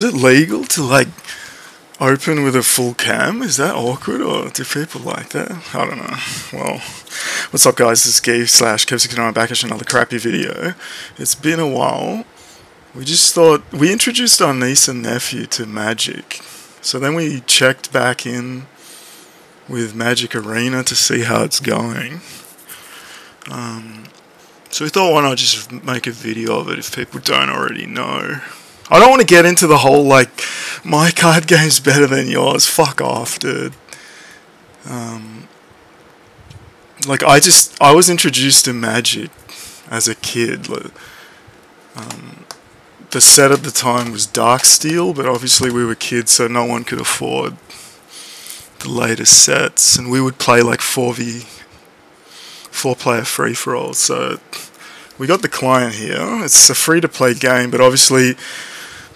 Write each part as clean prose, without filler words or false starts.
Is it legal to like open with a full cam? Is that awkward, or do people like that? I don't know. Well, what's up guys, this is Gabe/Kev69. I'm back at another crappy video. It's been a while. We just thought, we introduced our niece and nephew to Magic. So then we checked back in with Magic Arena to see how it's going. So we thought, why not just make a video of it if people don't already know. I don't want to get into the whole, like, my card game's better than yours. Fuck off, dude. Like, I was introduced to Magic as a kid. The set at the time was Darksteel, but obviously we were kids, so no one could afford the latest sets. And we would play, like, 4-player free-for-all. So we got the client here. It's a free-to-play game, but obviously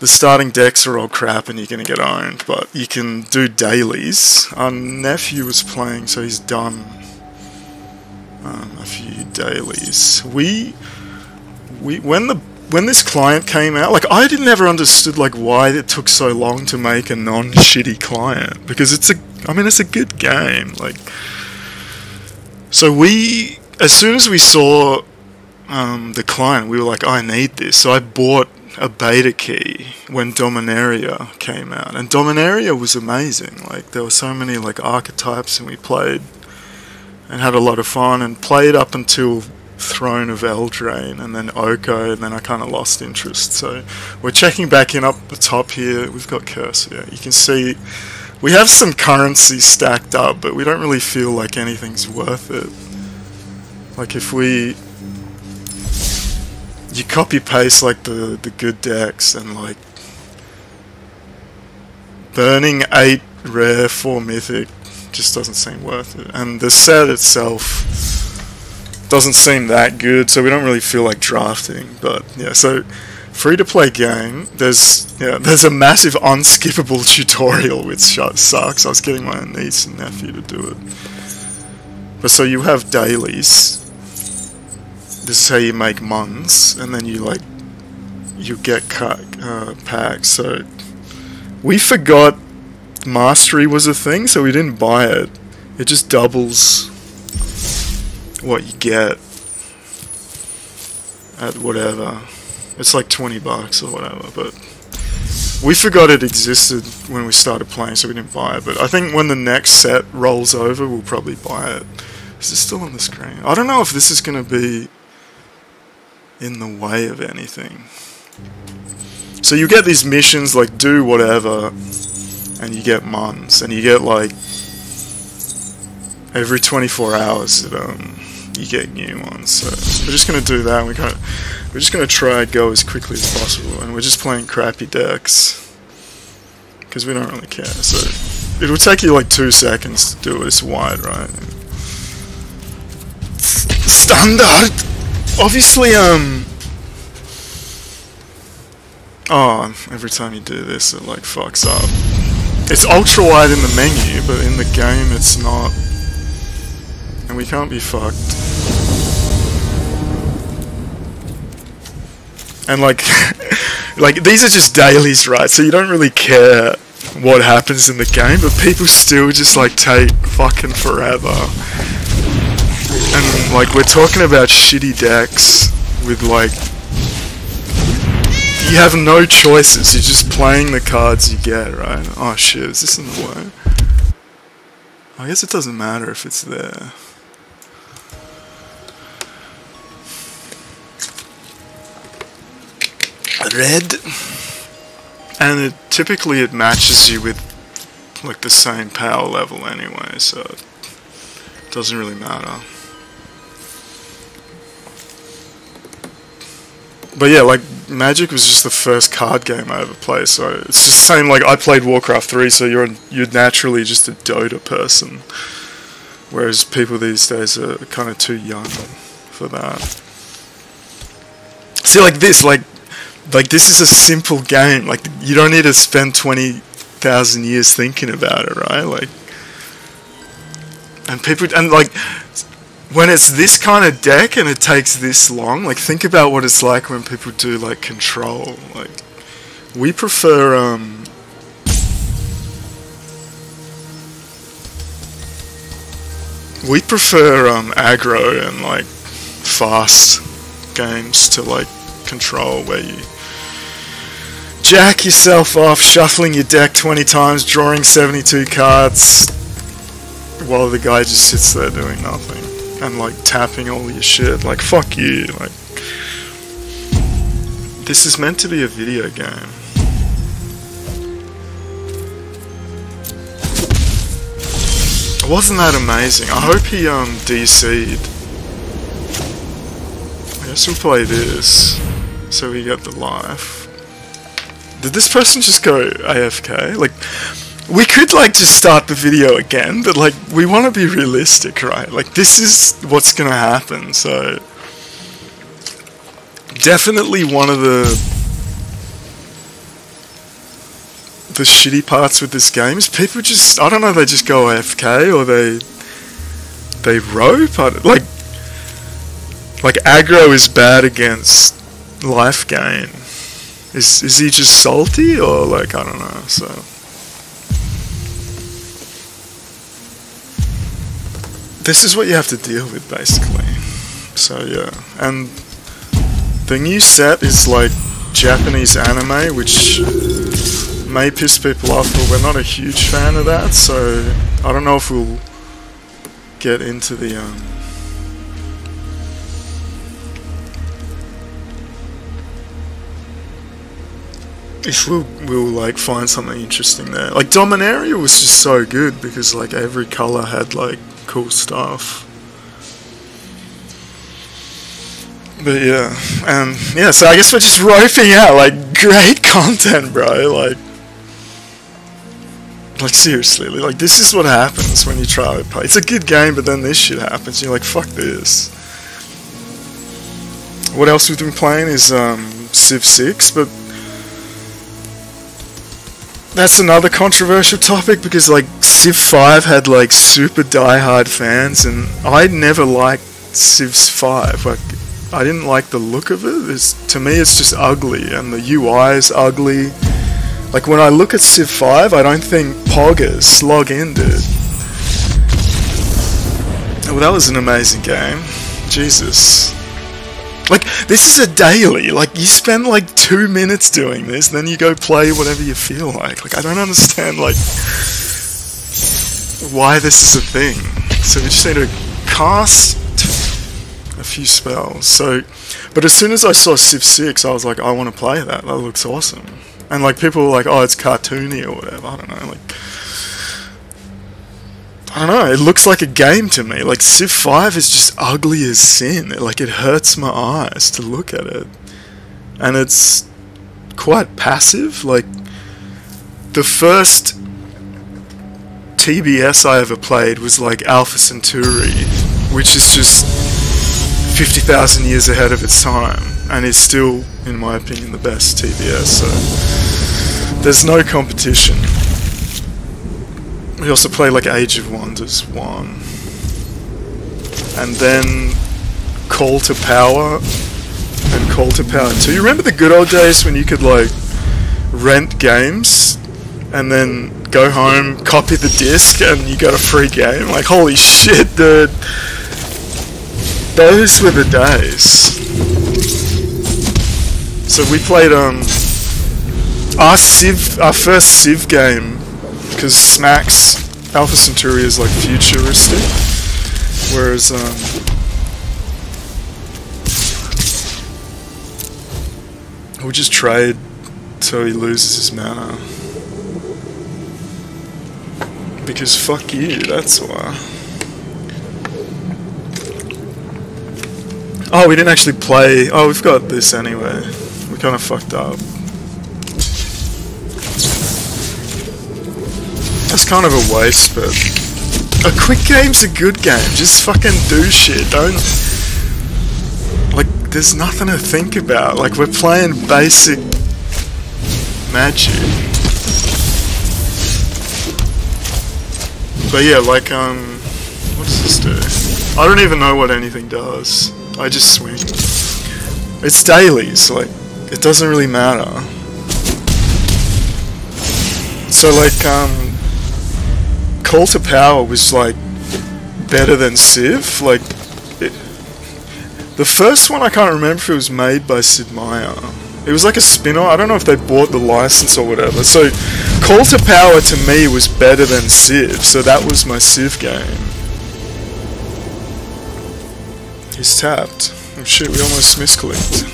the starting decks are all crap and you're going to get owned, but you can do dailies. Our nephew was playing, so he's done a few dailies. When this client came out, like, I never understood like why it took so long to make a non-shitty client, because it's a good game. Like, so as soon as we saw the client, we were like, I need this. So I bought a beta key when Dominaria came out, and Dominaria was amazing. Like, there were so many like archetypes, and we played and had a lot of fun and played up until Throne of Eldraine and then Oko, and then I kind of lost interest. So we're checking back in up the top here. We've got Curse here. You can see we have some currency stacked up, but we don't really feel like anything's worth it. Like, if you copy paste like the good decks, and like burning 8 rare 4 mythic just doesn't seem worth it, and the set itself doesn't seem that good, so we don't really feel like drafting. But yeah, so free to play game, there's a massive unskippable tutorial, which sucks. I was getting my niece and nephew to do it. But so you have dailies. This is how you make muns, and then you get packs. So we forgot mastery was a thing, so we didn't buy it. It just doubles what you get at whatever. It's like 20 bucks or whatever, but we forgot it existed when we started playing, so we didn't buy it. But I think when the next set rolls over, we'll probably buy it. Is this still on the screen? I don't know if this is going to be in the way of anything. So you get these missions like do whatever, and you get muns, and you get like every 24 hours you get new ones. So we're just gonna do that. We're just gonna try and go as quickly as possible, and we're just playing crappy decks because we don't really care. So it'll take you like 2 seconds to do it. It's wide, right? Standard. Obviously, oh, every time you do this, it like fucks up. It's ultra wide in the menu, but in the game, it's not. And we can't be fucked. And like, like these are just dailies, right? So you don't really care what happens in the game, but people still just like take fucking forever. And like, we're talking about shitty decks with like, you have no choices, you're just playing the cards you get, right? Oh shit, is this in the way? I guess it doesn't matter if it's there. Red, and typically it matches you with like the same power level anyway, so it doesn't really matter. But yeah, like, Magic was just the first card game I ever played, so it's just the same, like, I played Warcraft 3, so you're naturally just a Dota person, whereas people these days are kind of too young for that. See, like this is a simple game, like, you don't need to spend 20,000 years thinking about it, right? Like, and like, when it's this kind of deck and it takes this long, like, think about what it's like when people do like control. Like, We prefer, aggro and, like, fast games to, like, control, where you jack yourself off, shuffling your deck 20 times, drawing 72 cards, while the guy just sits there doing nothing, and, like, tapping all your shit. Like, fuck you. Like, this is meant to be a video game. Wasn't that amazing? I hope he DC'd. I guess we'll play this so we get the life. Did this person just go AFK? Like, we could, like, just start the video again, but, like, we want to be realistic, right? Like, this is what's gonna happen, so definitely one of the shitty parts with this game is people just, I don't know, they just go AFK or they rope. Like aggro is bad against life gain. Is he just salty, or, like, I don't know. So this is what you have to deal with, basically. So yeah, and the new set is like Japanese anime, which may piss people off, but we're not a huge fan of that, so I don't know if we'll get into the if we'll like find something interesting there. Like, Dominaria was just so good because, like, every color had, like, cool stuff. But yeah, and yeah, so I guess we're just roping out, like, great content, bro. Like seriously, like, this is what happens when you try to play. It's a good game, but then this shit happens. You're like, fuck this. What else we've been playing is Civ 6, but that's another controversial topic because, like, Civ 5 had, like, super die-hard fans, and I never liked Civ 5. Like, I didn't like the look of it. To me, it's just ugly, and the UI is ugly. Like, when I look at Civ 5, I don't think Poggers slog in, dude. Well, that was an amazing game. Jesus. Like, this is a daily. Like, you spend, like, 2 minutes doing this, then you go play whatever you feel like. Like, I don't understand, like, why this is a thing. So we just need to cast a few spells. So, but as soon as I saw Civ 6, I was like, I want to play that. That looks awesome. And, like, people were like, oh, it's cartoony or whatever. I don't know. Like, I don't know. It looks like a game to me. Like, Civ 5 is just ugly as sin. Like, it hurts my eyes to look at it. And it's quite passive. Like, the first TBS I ever played was, like, Alpha Centauri, which is just 50,000 years ahead of its time, and is still, in my opinion, the best TBS, so there's no competition. We also play, like, Age of Wonders 1, and then Call to Power, and Call to Power 2. You remember the good old days when you could, like, rent games, and then go home, copy the disc, and you got a free game? Like, holy shit, dude. Those were the days. So we played our first Civ game, because Smack's Alpha Centauri is, like, futuristic, whereas we'll just trade so he loses his mana. Because fuck you, that's why. Oh, we didn't actually play. Oh, we've got this anyway. We kind of fucked up. That's kind of a waste, but a quick game's a good game. Just fucking do shit. Don't, like, there's nothing to think about. Like, we're playing basic Magic. But yeah, like, what does this do? I don't even know what anything does. I just swing. It's dailies, like, it doesn't really matter. So like Call to Power was like better than Civ. Like the first one, I can't remember if it was made by Sid Meier. It was like a spin-off. I don't know if they bought the license or whatever. So Call to Power to me was better than Civ. So that was my Civ game. He's tapped. Oh shit, we almost misclicked.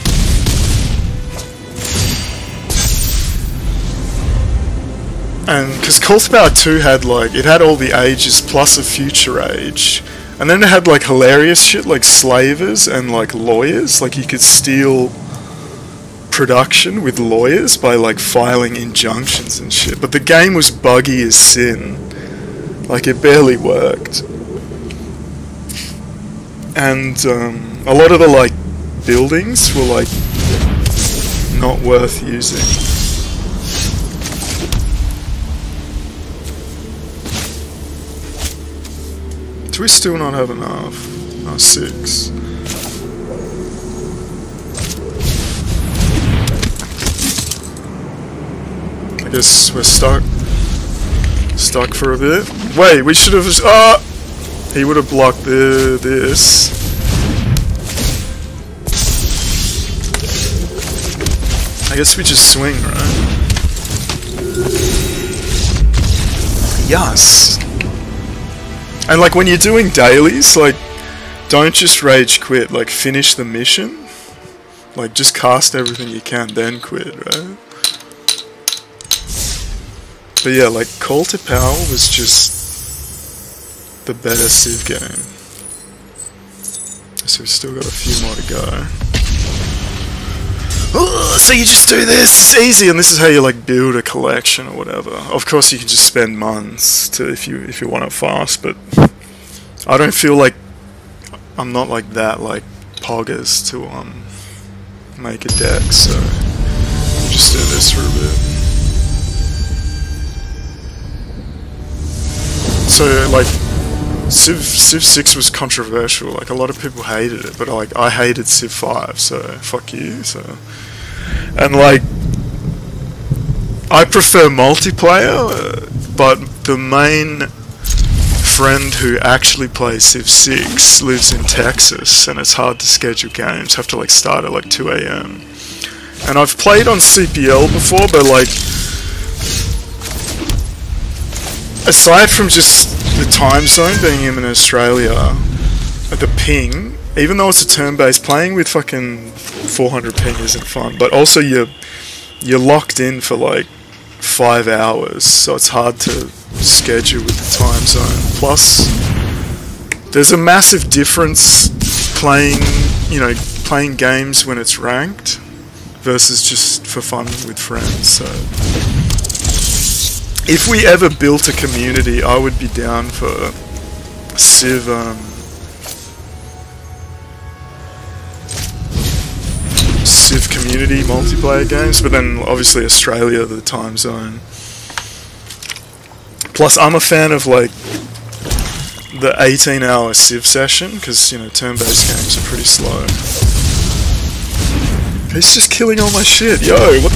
And because Call to Power 2 had like, it had all the ages plus a future age. And then it had like hilarious shit like slavers and like lawyers. Like you could steal production with lawyers by like filing injunctions and shit. But the game was buggy as sin. Like it barely worked. And a lot of the like buildings were like not worth using. Do we still not have enough? Oh, 6. I guess we're stuck. Stuck for a bit. Wait, we should have. He would have blocked this. I guess we just swing, right? Yes. And like when you're doing dailies, like don't just rage quit, like finish the mission. Like just cast everything you can, then quit, right? But yeah, like Call to Power was just the better Civ game. So we've still got a few more to go. So you just do this, it's easy, and this is how you like build a collection or whatever. Of course you can just spend months to if you want it fast, but I don't feel like I'm not like that like poggers to make a deck, so we'll just do this for a bit. So like Civ 6 was controversial, like a lot of people hated it, but like I hated Civ 5, so fuck you. So, and like I prefer multiplayer, but the main friend who actually plays Civ 6 lives in Texas, and it's hard to schedule games, have to like start at like 2 AM. And I've played on CPL before, but like aside from just the time zone being in Australia, the ping, even though it's a turn-based, playing with fucking 400 ping isn't fun, but also you're locked in for like 5 hours, so it's hard to schedule with the time zone. Plus there's a massive difference playing games when it's ranked versus just for fun with friends. So if we ever built a community, I would be down for Civ community multiplayer games, but then obviously Australia, the time zone. Plus I'm a fan of like the 18-hour Civ session, because you know turn-based games are pretty slow. He's just killing all my shit, yo, what?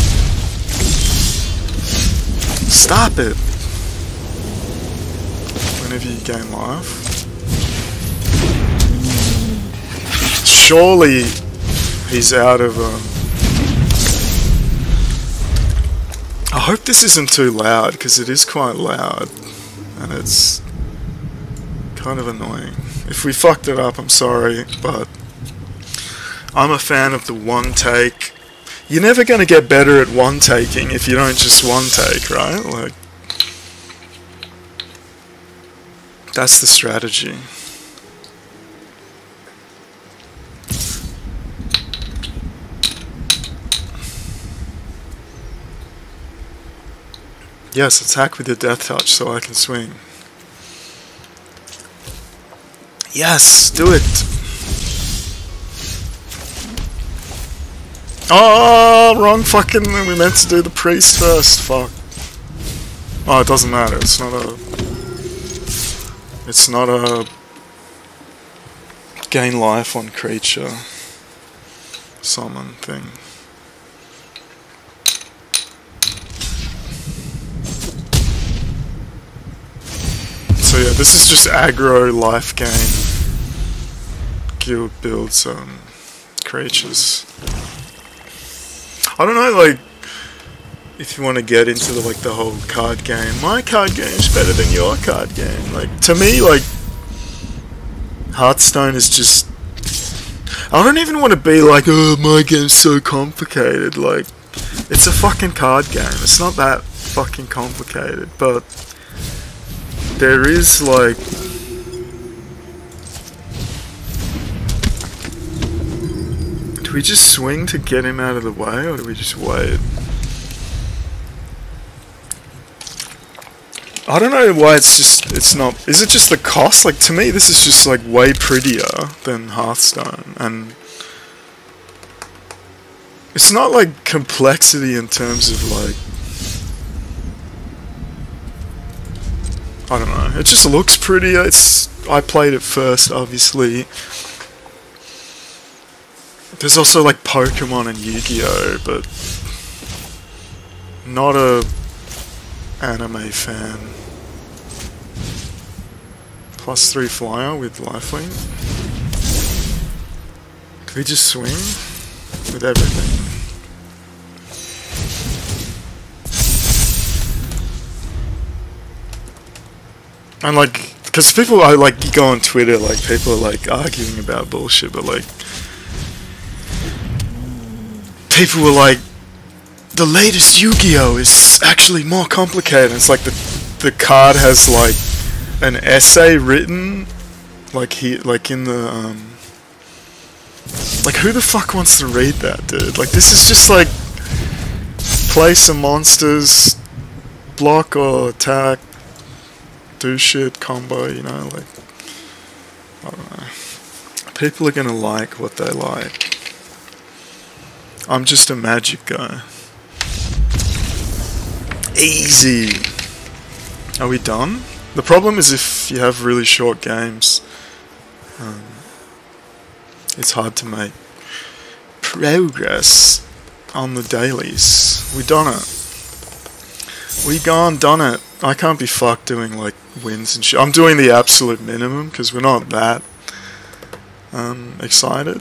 Stop it! Whenever you gain life. Surely he's out of I hope this isn't too loud, because it is quite loud. And it's kind of annoying. If we fucked it up, I'm sorry, but I'm a fan of the one take. You're never going to get better at one taking if you don't just one take, right? Like, that's the strategy. Yes, attack with your death touch so I can swing. Yes, do it! Oh, wrong fucking... We meant to do the priest first, fuck. Oh, it doesn't matter, it's not a gain life on creature summon thing. yeah, this is just aggro life gain. Guild builds creatures. I don't know, like, if you want to get into the whole card game. My card game is better than your card game. Like, to me, like, Hearthstone is just... I don't even want to be like, oh, my game's so complicated. Like, it's a fucking card game. It's not that fucking complicated, but there is, like... Do we just swing to get him out of the way, or do we just wait? I don't know why it's not... Is it just the cost? Like, to me, this is just, like, way prettier than Hearthstone, and... It's not, like, complexity in terms of, like... I don't know. It just looks prettier. I played it first, obviously. There's also, like, Pokemon and Yu-Gi-Oh, but... Not a... anime fan. +3 flyer with lifelink. Can we just swing with everything? And like, because people are like, you go on Twitter, like people are like arguing about bullshit, but like, people were like, the latest Yu-Gi-Oh is actually more complicated. It's like the card has like an essay written, like in the like, who the fuck wants to read that, dude? Like, this is just like play some monsters, block or attack, do shit, combo, you know, like, I don't know. People are gonna like what they like. I'm just a Magic guy. Easy. Are we done? The problem is if you have really short games, it's hard to make progress on the dailies. We done it. We done it. I can't be fucked doing like wins and shit. I'm doing the absolute minimum because we're not that excited.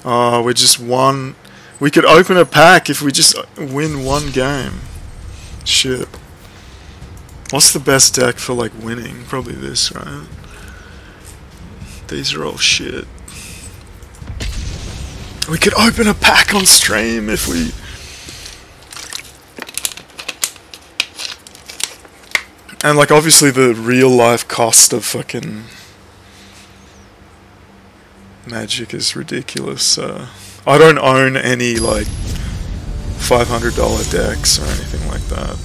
Oh, we're just one. We could open a pack if we just win one game. Shit. What's the best deck for like winning? Probably this, right? These are all shit. We could open a pack on stream if we... And like, obviously the real life cost of fucking Magic is ridiculous, so... I don't own any like $500 decks or anything like that.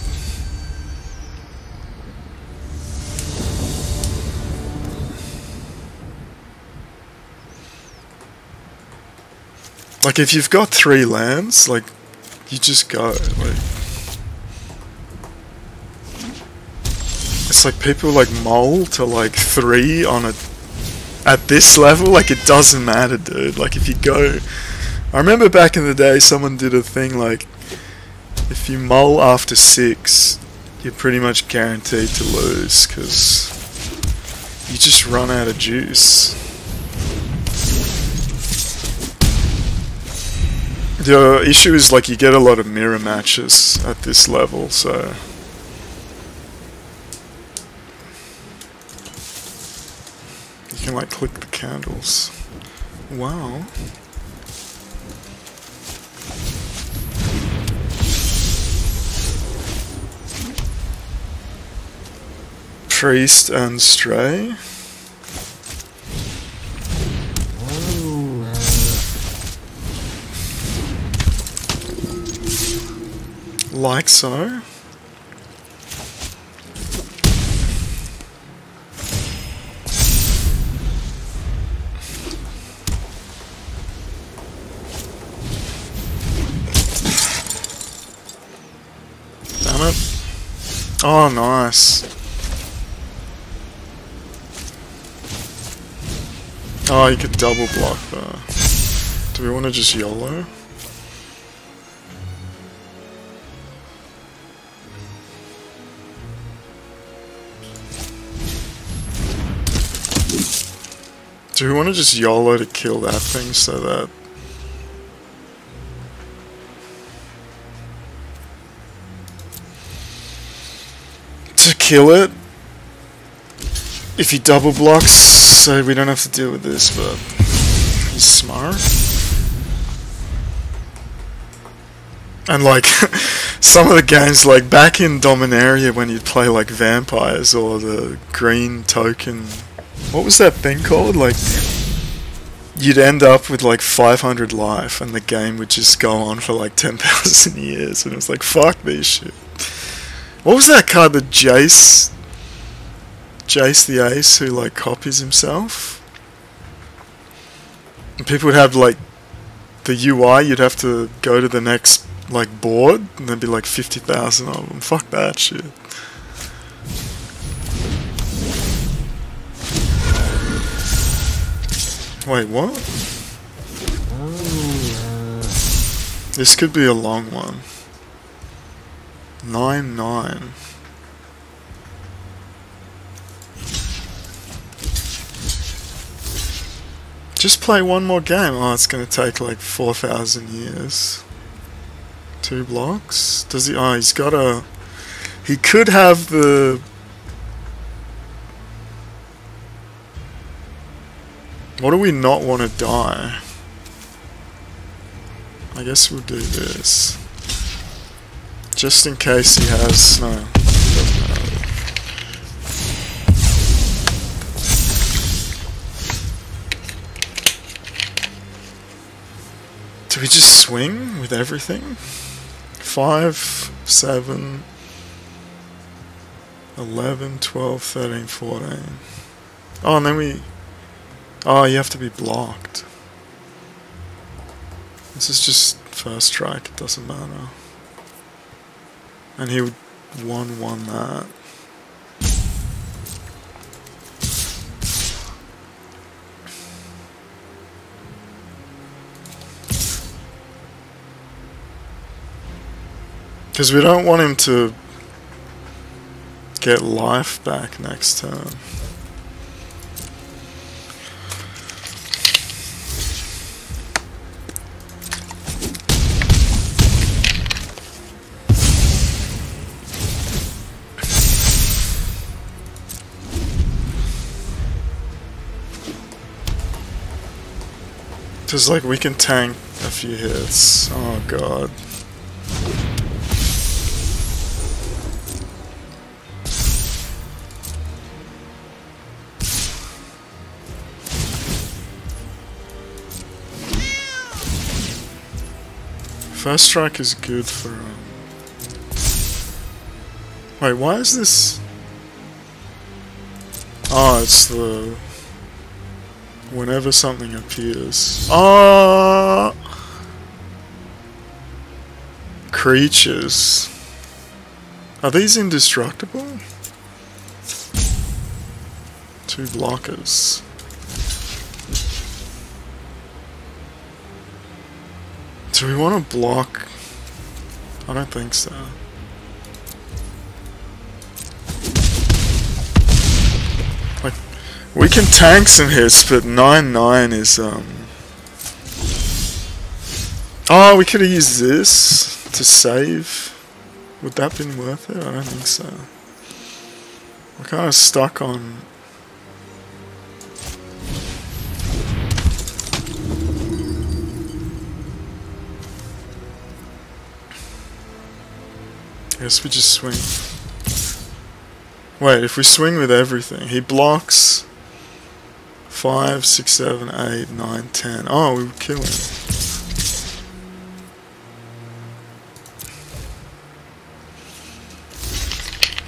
Like, if you've got 3 lands, like, you just go, like... It's like people, like, mull to, like, 3 on a... At this level, like, it doesn't matter, dude. Like, if you go... I remember back in the day, someone did a thing, like... If you mull after 6, you're pretty much guaranteed to lose, because... You just run out of juice. The issue is, like, you get a lot of mirror matches at this level, so... You can, like, click the candles. Wow. Priest and Stray. Like so. Damn it. Oh, nice. Oh, you could double block there. Do we want to just YOLO? Do we want to just YOLO to kill that thing so that... To kill it, if he double blocks, so we don't have to deal with this, but he's smart. And like, some of the games, like back in Dominaria when you'd play like vampires or the green token, what was that thing called? Like, you'd end up with like 500 life and the game would just go on for like 10,000 years, and it was like, fuck this shit. What was that card, the Jace the Ace, who like copies himself? And people would have like the UI, you'd have to go to the next like board and there'd be like 50,000 of them. Fuck that shit. Wait, what? This could be a long one. 9-9. Just play one more game. Oh, it's gonna take like 4,000 years. 2 blocks? Does he? Oh, he's got a... He could have the... What do we not want to die? I guess we'll do this. Just in case he has... No, doesn't matter. Do we just swing with everything? 5, 7, 11, 12, 13, 14. Oh, and then we... Oh, you have to be blocked. This is just first strike, it doesn't matter. And he would 1-1 that. Because we don't want him to get life back next turn. Because like we can tank a few hits. Oh god. First strike is good for... Wait, why is this... Oh, it's the... Whenever something appears... Oh! Creatures. Are these indestructible? 2 blockers. Do we want to block? I don't think so. Like, we can tank some hits, but 9-9 is Oh, we could have used this to save. Would that have been worth it? I don't think so. We're kind of stuck on... I guess we just swing. Wait, if we swing with everything, he blocks 5, 6, 7, 8, 9, 10. Oh, we would kill him.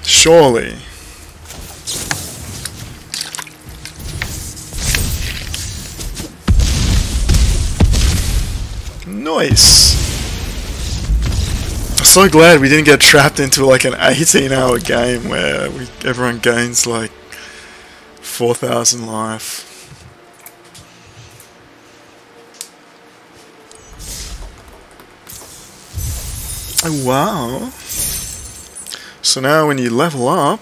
Surely. Nice. I'm so glad we didn't get trapped into like an 18-hour game where everyone gains like 4,000 life. Oh wow. So now when you level up,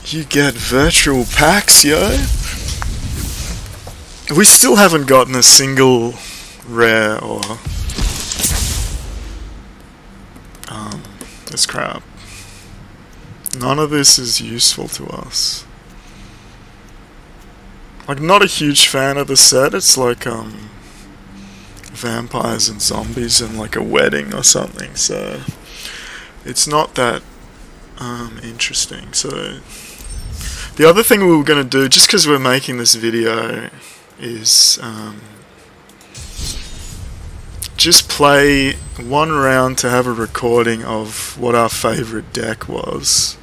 you get virtual packs, yo. we still haven't gotten a single rare or this crap. None of this is useful to us. Like, not a huge fan of the set. It's like vampires and zombies and like a wedding or something, so it's not that interesting. So the other thing we were going to do, just because we're making this video, is just play one round to have a recording of what our favourite deck was.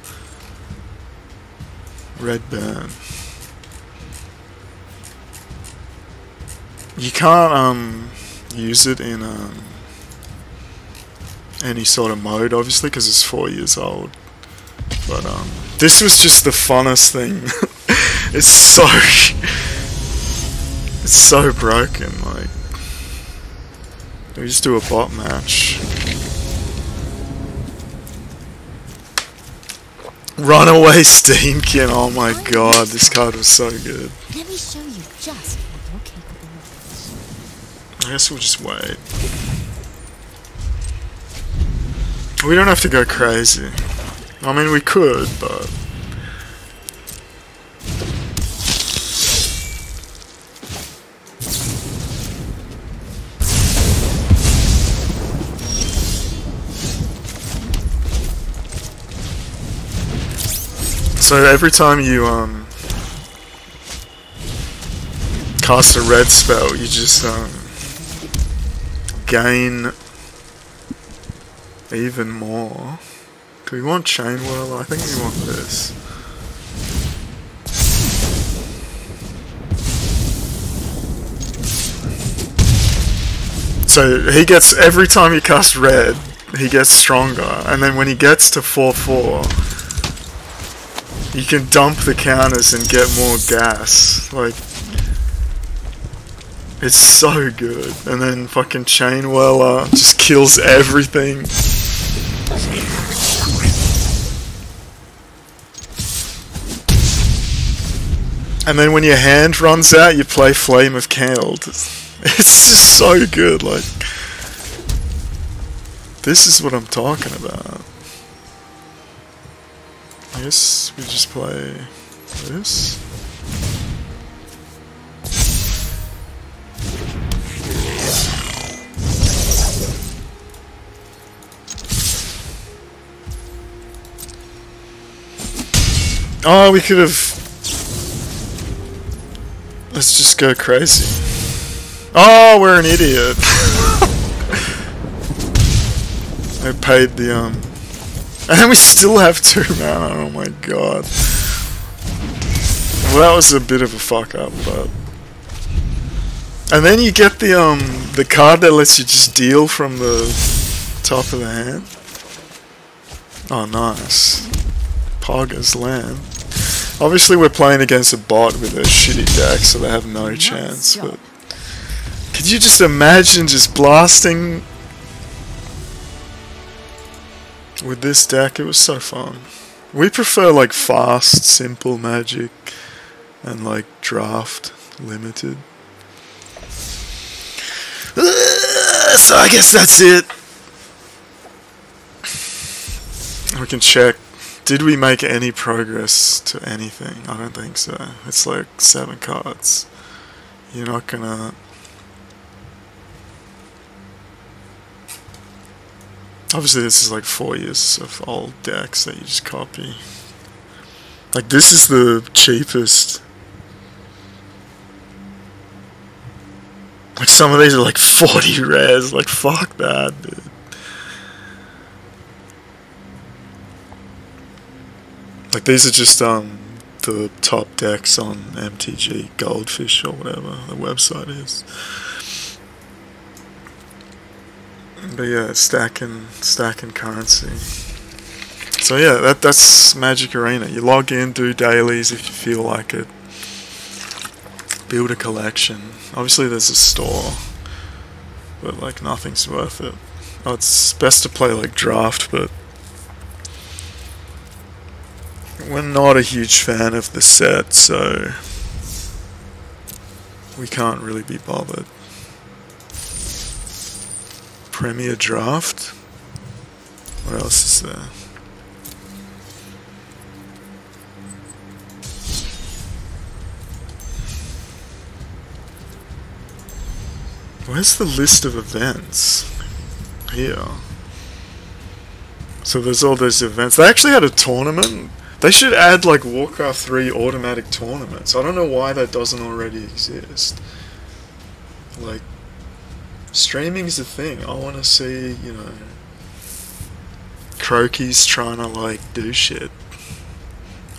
Red Burn. You can't use it in any sort of mode, obviously, because it's 4 years old. But this was just the funnest thing. It's so broken. Like, we just do a bot match. Runaway Steamkin. Oh my god, this card was so good. Let me show you just what you're capable of. I guess we'll just wait. We don't have to go crazy. I mean, we could, but... So every time you cast a red spell, you just gain even more. Do we want Chain Whirler? I think we want this. So he gets, every time you cast red, he gets stronger, and then when he gets to 4/4, you can dump the counters and get more gas. Like, it's so good. And then fucking Chain Whirler just kills everything. And then when your hand runs out, you play Flame of Keld. It's just so good. Like, this is what I'm talking about. I guess we just play this. Oh, we could have... Let's just go crazy. Oh, we're an idiot. I paid the, And then we still have 2 mana, oh my god. Well, that was a bit of a fuck up, but... And then you get the card that lets you just deal from the top of the hand. Oh, nice. Paga's land. Obviously we're playing against a bot with a shitty deck, so they have no chance, but... Could you just imagine just blasting... with this deck? It was so fun. We prefer like fast, simple Magic and like draft limited. So I guess that's it. We can check. Did we make any progress to anything? I don't think so. It's like 7 cards. You're not gonna... Obviously this is like 4 years of old decks that you just copy. Like, this is the cheapest. Like, some of these are like 40 rares. Like, fuck that, dude. Like, these are just the top decks on MTG Goldfish or whatever the website is. But yeah, stacking currency. So yeah, that's Magic Arena. You log in, do dailies if you feel like it. Build a collection. Obviously there's a store, but like nothing's worth it. Oh, it's best to play like draft, but we're not a huge fan of the set, so we can't really be bothered. Premier Draft. What else is there? Where's the list of events? Here. So there's all those events. They actually had a tournament. They should add like Warcraft 3 automatic tournaments. I don't know why that doesn't already exist. Like, streaming's a thing. I want to see, you know, Croaky's trying to like do shit.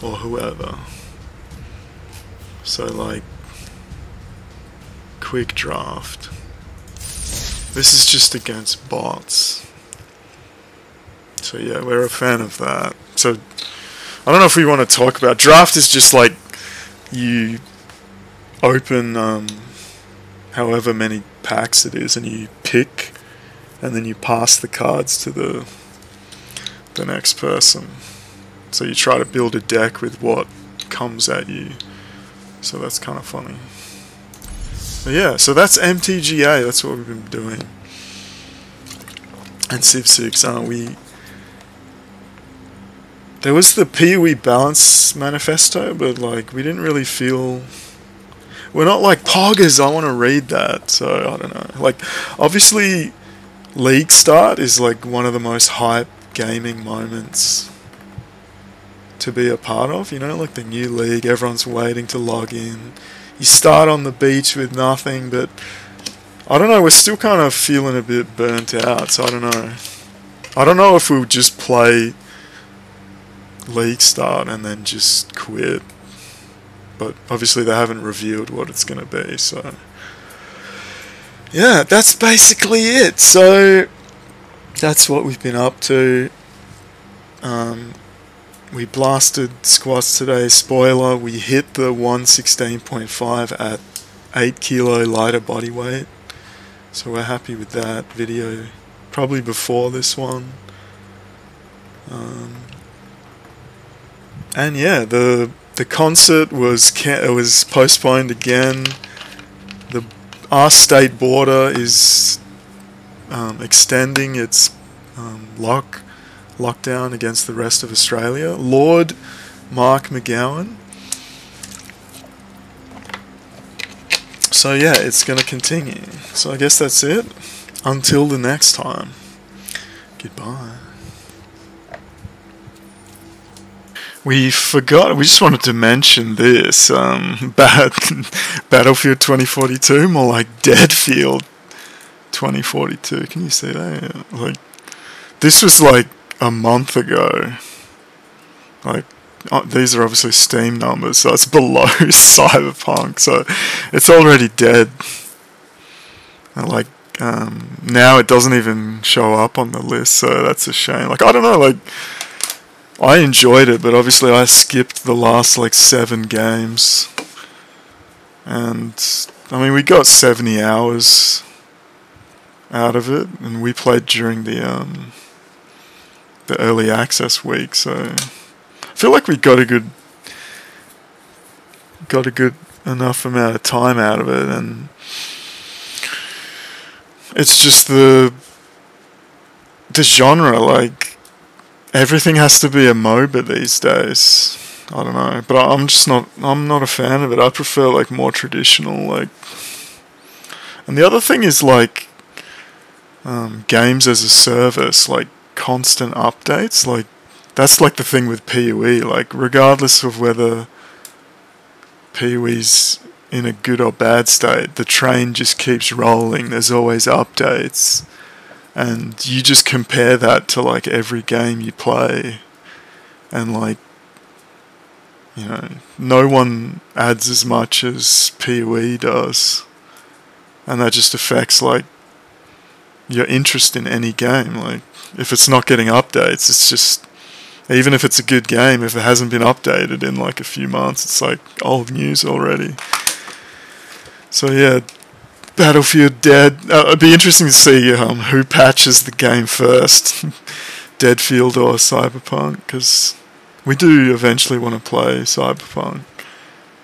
Or whoever. So like, quick draft. This is just against bots. So yeah, we're a fan of that. So I don't know if we want to talk about draft. Is just like you open however many packs it is, and you pick, and then you pass the cards to the next person. So you try to build a deck with what comes at you. So that's kind of funny. But yeah, so that's MTGA. That's what we've been doing. And Civ 6, there was the PoE balance manifesto, but like we didn't really feel. We're not like poggers. I want to read that, so I don't know. Like, obviously, League Start is like one of the most hype gaming moments to be a part of. You know, like the new league, everyone's waiting to log in. You start on the beach with nothing, but I don't know. We're still kind of feeling a bit burnt out, so I don't know. I don't know if we'll just play League Start and then just quit, but obviously they haven't revealed what it's going to be, so yeah, that's basically it. So that's what we've been up to. We blasted squats today. Spoiler, we hit the 116.5 at 8 kilo lighter body weight, so we're happy with that. Video probably before this one. And yeah, the concert was postponed again. Our state border is extending its lockdown against the rest of Australia. Lord Mark McGowan. So yeah, it's going to continue. So I guess that's it. Until the next time. Goodbye. We just wanted to mention this, Battlefield 2042, more like Deadfield 2042, can you see that? Like, this was like a month ago, like, these are obviously Steam numbers, so it's below Cyberpunk, so it's already dead, and like, now it doesn't even show up on the list, so that's a shame. Like, I don't know, like, I enjoyed it, but obviously I skipped the last like 7 games, and I mean we got 70 hours out of it, and we played during the early access week, so I feel like we got a good enough amount of time out of it, and it's just the genre, like. Everything has to be a MOBA these days. I don't know, but I'm not a fan of it. I prefer like more traditional, like. And the other thing is like games as a service, like constant updates. Like that's like the thing with PoE. Like regardless of whether PoE's in a good or bad state, the train just keeps rolling. There's always updates. And you just compare that to like every game you play, and like, you know, no one adds as much as PoE does, and that just affects like your interest in any game. Like if it's not getting updates, it's just, even if it's a good game, if it hasn't been updated in like a few months, it's like old news already. So yeah. Battlefield dead. It'd be interesting to see who patches the game first, Deadfield or Cyberpunk, because we do eventually want to play Cyberpunk,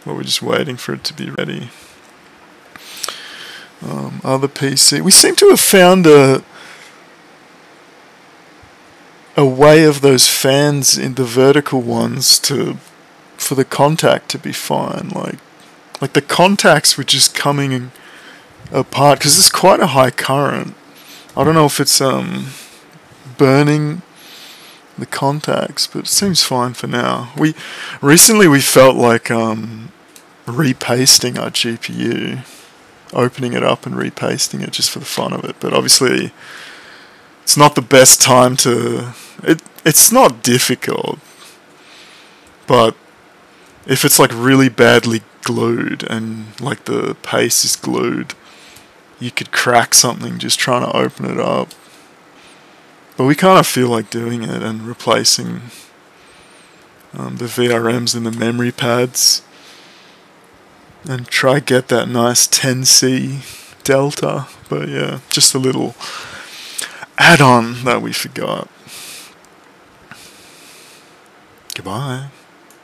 but we're just waiting for it to be ready. Other PC. We seem to have found a way of those fans in the vertical ones for the contact to be fine. Like the contacts were just coming apart because it's quite a high current. I don't know if it's burning the contacts, but it seems fine for now. Recently we felt like repasting our GPU, opening it up and repasting it just for the fun of it. But obviously it's not the best time to... It's not difficult, but if it's like really badly glued and like the paste is glued, you could crack something just trying to open it up. But we kind of feel like doing it and replacing the VRMs and the memory pads and try get that nice 10C delta. But yeah, just a little add-on that we forgot. Goodbye.